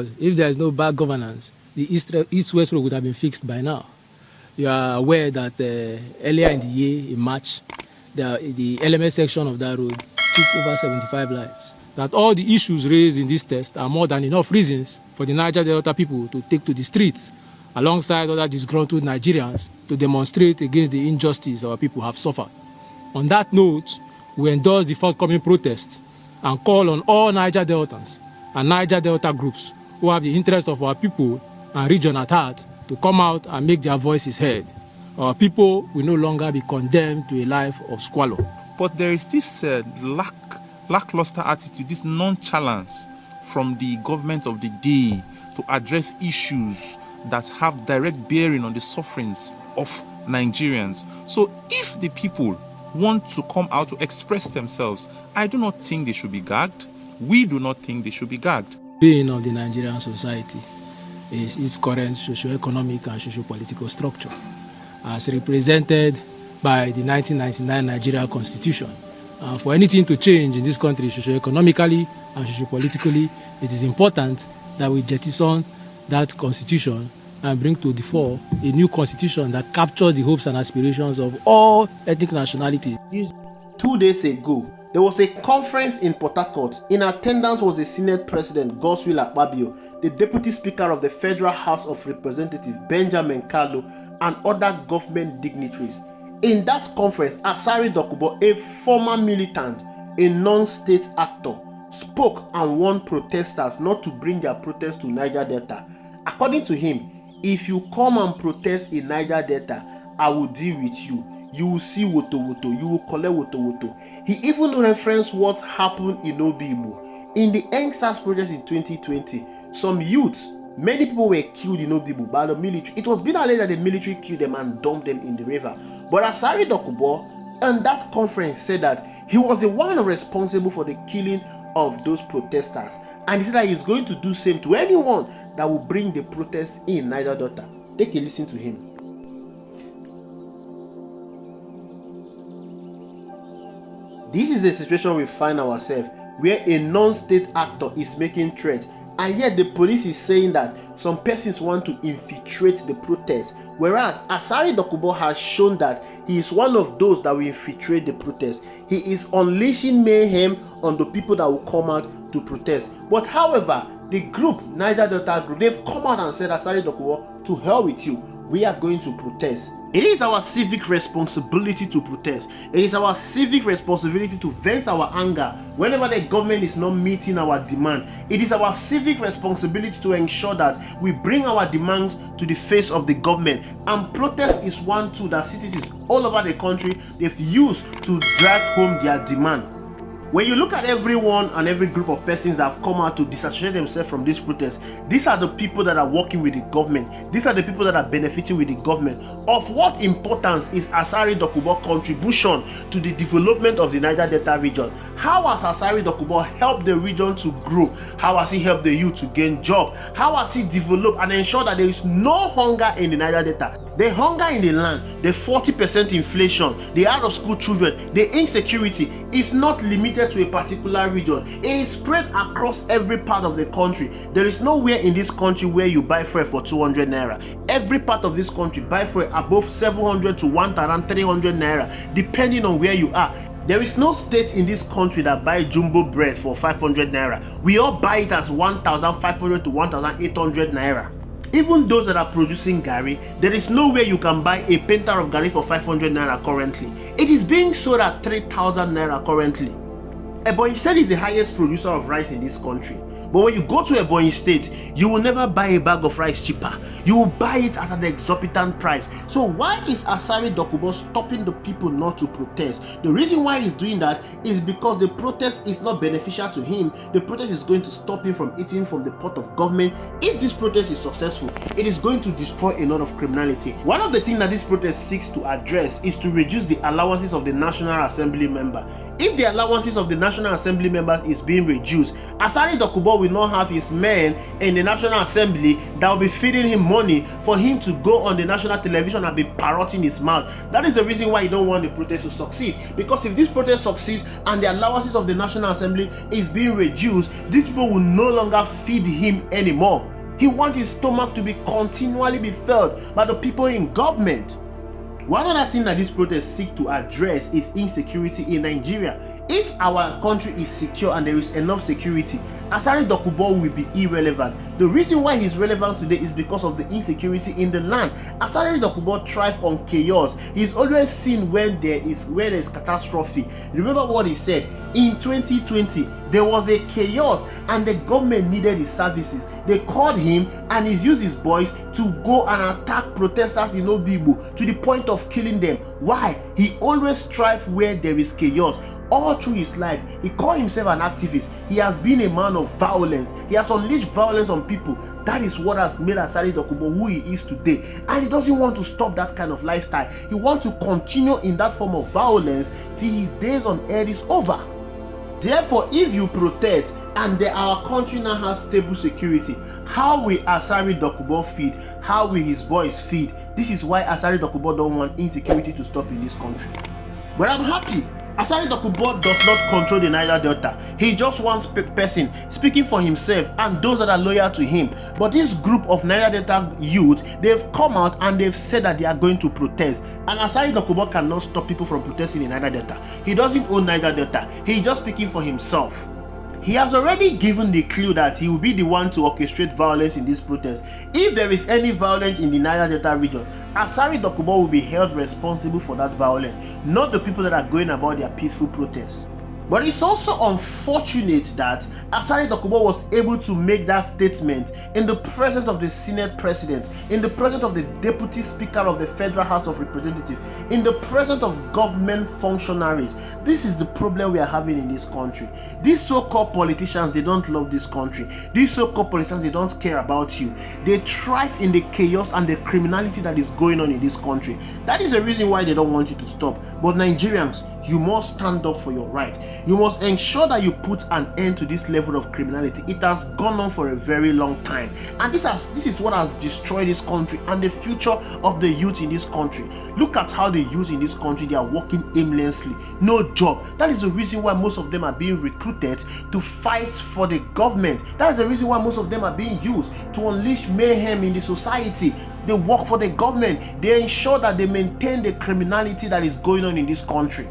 If there is no bad governance, the East-West Road would have been fixed by now. You are aware that earlier in the year, in March, the LMS section of that road took over 75 lives. That all the issues raised in this test are more than enough reasons for the Niger Delta people to take to the streets alongside other disgruntled Nigerians to demonstrate against the injustice our people have suffered. On that note, we endorse the forthcoming protests and call on all Niger Deltans and Niger Delta groups who have the interest of our people and region at heart to come out and make their voices heard. Our people will no longer be condemned to a life of squalor. But there is this lackluster attitude, this nonchalance from the government of the day to address issues that have direct bearing on the sufferings of Nigerians. So if the people want to come out to express themselves, I do not think they should be gagged. We do not think they should be gagged. Being of the Nigerian society is its current socio-economic and socio-political structure, as represented by the 1999 Nigeria Constitution. And for anything to change in this country socio-economically and socio-politically, it is important that we jettison that constitution and bring to the fore a new constitution that captures the hopes and aspirations of all ethnic nationalities. 2 days ago, there was a conference in Port Harcourt. In attendance was the Senate President Godswill Akpabio, the Deputy Speaker of the Federal House of Representatives Benjamin Kalu, and other government dignitaries. In that conference, Asari Dokubo, a former militant, a non-state actor, spoke and warned protesters not to bring their protest to Niger Delta. According to him, if you come and protest in Niger Delta, I will deal with you. You will see woto woto, you will collect woto woto. He even referenced what happened in Obibu. In the EndSARS protest in 2020, some youths, many people were killed in Obibu by the military. It was being alleged that the military killed them and dumped them in the river. But Asari Dokubo in that conference said that he was the one responsible for the killing of those protesters. And he said that he's going to do the same to anyone that will bring the protests in Niger Delta. Take a listen to him. This is the situation we find ourselves, where a non-state actor is making threats, and yet the police is saying that some persons want to infiltrate the protest, whereas Asari Dokubo has shown that he is one of those that will infiltrate the protest. He is unleashing mayhem on the people that will come out to protest. But however, the group, Niger Delta group, they've come out and said, Asari Dokubo, to hell with you, we are going to protest. It is our civic responsibility to protest. It is our civic responsibility to vent our anger whenever the government is not meeting our demand. It is our civic responsibility to ensure that we bring our demands to the face of the government. And protest is one tool that citizens all over the country they've used to drive home their demand. When you look at everyone and every group of persons that have come out to disassociate themselves from this protest, these are the people that are working with the government. These are the people that are benefiting with the government. Of what importance is Asari Dokubo's contribution to the development of the Niger Delta region? How has Asari Dokubo helped the region to grow? How has he helped the youth to gain jobs? How has he developed and ensured that there is no hunger in the Niger Delta? The hunger in the land, the 40% inflation, the out-of-school children, the insecurity is not limited to a particular region. It is spread across every part of the country. There is nowhere in this country where you buy fuel for 200 naira. Every part of this country buy fuel above 700 to 1,300 naira, depending on where you are. There is no state in this country that buy jumbo bread for 500 naira. We all buy it as 1,500 to 1,800 naira. Even those that are producing Gary, there is no way you can buy a pinter of Gary for 500 naira currently. It is being sold at 3,000 naira currently. Ebonyi State is the highest producer of rice in this country. But when you go to Ebonyi State, you will never buy a bag of rice cheaper. You will buy it at an exorbitant price. So why is Asari Dokubo stopping the people not to protest? The reason why he's doing that is because the protest is not beneficial to him. The protest is going to stop him from eating from the pot of government. If this protest is successful, it is going to destroy a lot of criminality. One of the things that this protest seeks to address is to reduce the allowances of the National Assembly member. If the allowances of the National Assembly members is being reduced, Asari Dokubo will not have his men in the National Assembly that will be feeding him money for him to go on the national television and be parroting his mouth. That is the reason why you don't want the protest to succeed. Because if this protest succeeds and the allowances of the National Assembly is being reduced, these people will no longer feed him anymore. He wants his stomach to be continually be filled by the people in government. One other thing that this protest seek to address is insecurity in Nigeria. If our country is secure and there is enough security, Asari Dokubo will be irrelevant. The reason why he's relevant today is because of the insecurity in the land. Asari Dokubo thrives on chaos. He's always seen when there is catastrophe. Remember what he said in 2020. There was a chaos and the government needed his services. They called him and he used his boys to go and attack protesters in Obibo to the point of killing them. Why? He always strives where there is chaos. All through his life, he called himself an activist. He has been a man of violence. He has unleashed violence on people. That is what has made Asari Dokubo who he is today. And he doesn't want to stop that kind of lifestyle. He wants to continue in that form of violence till his days on earth is over. Therefore, if you protest and our country now has stable security, how will Asari Dokubo feed? How will his boys feed? This is why Asari Dokubo don't want insecurity to stop in this country. But I'm happy. Asari Dokubo does not control the Niger Delta. He just one person speaking for himself and those that are loyal to him. But this group of Niger Delta youth, they've come out and they've said that they are going to protest. And Asari Dokubo cannot stop people from protesting in Niger Delta. He doesn't own Niger Delta. He's just speaking for himself. He has already given the clue that he will be the one to orchestrate violence in this protest. If there is any violence in the Niger Delta region, Asari Dokubo will be held responsible for that violence, not the people that are going about their peaceful protests. But it's also unfortunate that Asari Dokubo was able to make that statement in the presence of the Senate President, in the presence of the Deputy Speaker of the Federal House of Representatives, in the presence of government functionaries. This is the problem we are having in this country. These so-called politicians, they don't love this country. These so-called politicians, they don't care about you. They thrive in the chaos and the criminality that is going on in this country. That is the reason why they don't want you to stop. But Nigerians, you must stand up for your right. You must ensure that you put an end to this level of criminality. It has gone on for a very long time, and this is what has destroyed this country and the future of the youth in this country. Look at how the youth in this country, they are working aimlessly, no job. That is the reason why most of them are being recruited to fight for the government. That is the reason why most of them are being used to unleash mayhem in the society. They work for the government. They ensure that they maintain the criminality that is going on in this country.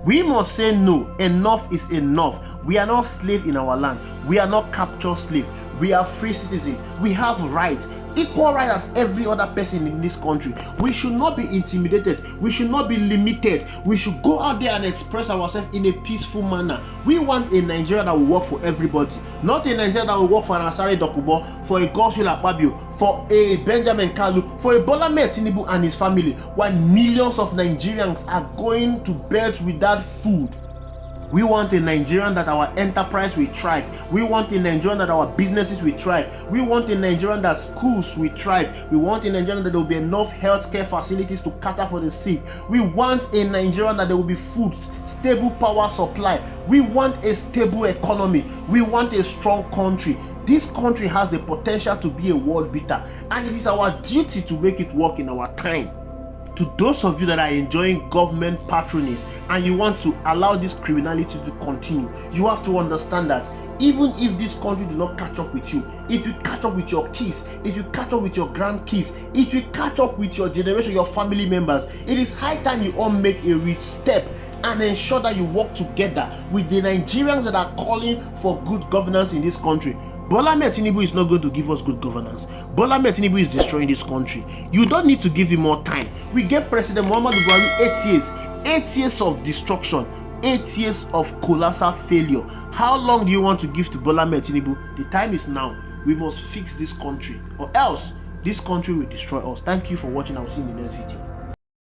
We must say no. Enough is enough. We are not slaves in our land. We are not captured slaves. We are free citizens. We have rights. Equal right as every other person in this country. We should not be intimidated. We should not be limited. We should go out there and express ourselves in a peaceful manner. We want a Nigeria that will work for everybody, not a Nigeria that will work for an Asari Dokubo, for a Godswill Akpabio, for a Benjamin Kalu, for a Bola Ahmed Tinubu and his family, while millions of Nigerians are going to bed without food. We want a Nigerian that our enterprise will thrive. We want a Nigerian that our businesses will thrive. We want a Nigerian that schools will thrive. We want a Nigerian that there will be enough healthcare facilities to cater for the sick. We want a Nigerian that there will be food, stable power supply. We want a stable economy. We want a strong country. This country has the potential to be a world beater, and it is our duty to make it work in our time. To those of you that are enjoying government patronage and you want to allow this criminality to continue, you have to understand that even if this country do not catch up with you, it will catch up with your kids, it will catch up with your grandkids, it will catch up with your generation, your family members. It is high time you all make a real step and ensure that you work together with the Nigerians that are calling for good governance in this country. Bola Ahmed Tinubu is not going to give us good governance. Bola Ahmed Tinubu is destroying this country. You don't need to give him more time. We gave President Muhammadu Buhari 8 years. 8 years of destruction. 8 years of colossal failure. How long do you want to give to Bola Ahmed Tinubu? The time is now. We must fix this country, or else this country will destroy us. Thank you for watching. I will see you in the next video.